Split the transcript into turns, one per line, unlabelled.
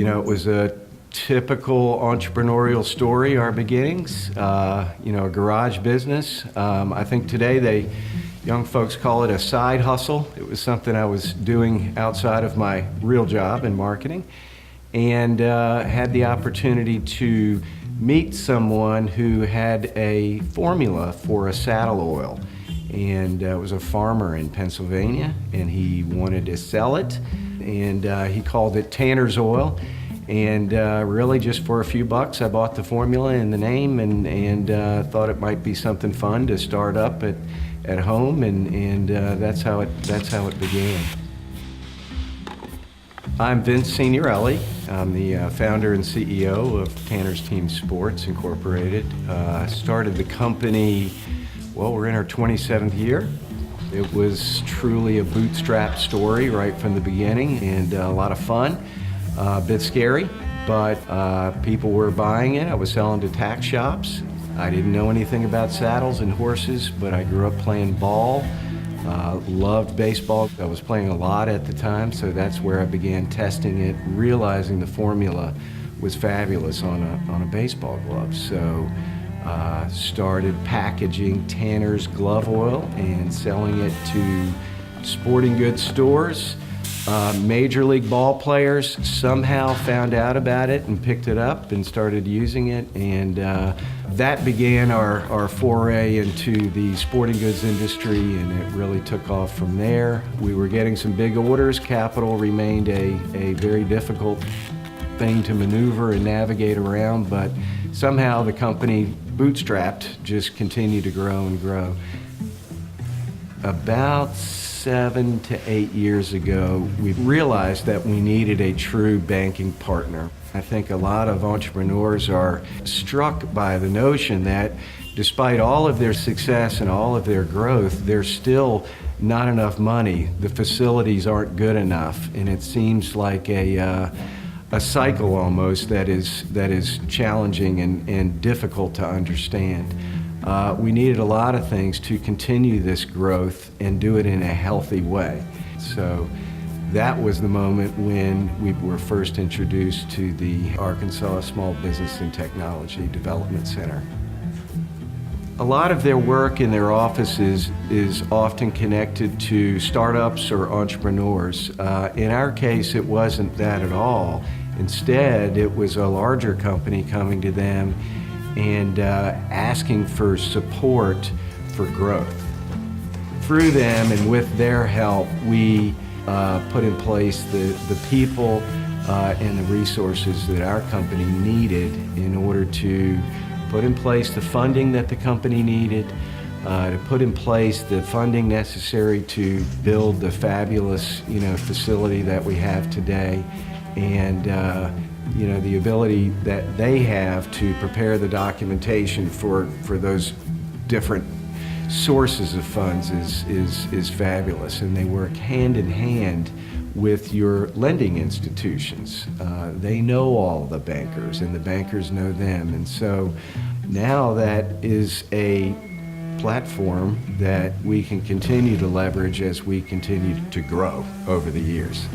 It was a typical entrepreneurial story, our beginnings, a garage business. I think today young folks call it a side hustle. It was something I was doing outside of my real job in marketing, and had the opportunity to meet someone who had a formula for a saddle oil. And it was a farmer in Pennsylvania, and he wanted to sell it, and he called it Tanner's Oil. And really just for a few bucks, I bought the formula and the name, and thought it might be something fun to start up at home, and that's how it began. I'm Vince Signorelli. I'm the founder and CEO of Tanner's Team Sports Incorporated. Started the company, well, we're in our 27th year. It was truly a bootstrap story right from the beginning, and a lot of fun. A bit scary, but people were buying it. I was selling to tack shops. I didn't know anything about saddles and horses, but I grew up playing ball. Loved baseball. I was playing a lot at the time, so that's where I began testing it, realizing the formula was fabulous on a baseball glove. So started packaging Tanner's glove oil and selling it to sporting goods stores. Major league ball players somehow found out about it and picked it up and started using it, and that began our foray into the sporting goods industry, and it really took off from there. We were getting some big orders. Capital remained a very difficult thing to maneuver and navigate around, but somehow the company, bootstrapped, just continued to grow and grow. About 7 to 8 years ago, we realized that we needed a true banking partner. I think a lot of entrepreneurs are struck by the notion that despite all of their success and all of their growth, there's still not enough money. The facilities aren't good enough, and it seems like a cycle almost that is challenging and difficult to understand. We needed a lot of things to continue this growth and do it in a healthy way. So that was the moment when we were first introduced to the Arkansas Small Business and Technology Development Center. A lot of their work in their offices is often connected to startups or entrepreneurs. In our case, it wasn't that at all. Instead, it was a larger company coming to them and asking for support for growth. Through them and with their help, we put in place the people and the resources that our company needed in order to put in place the funding that the company needed, to put in place the funding necessary to build the fabulous facility that we have today, and the ability that they have to prepare the documentation for those different sources of funds is fabulous, and they work hand in hand with your lending institutions. They know all the bankers, and the bankers know them, and so now that is a platform that we can continue to leverage as we continue to grow over the years.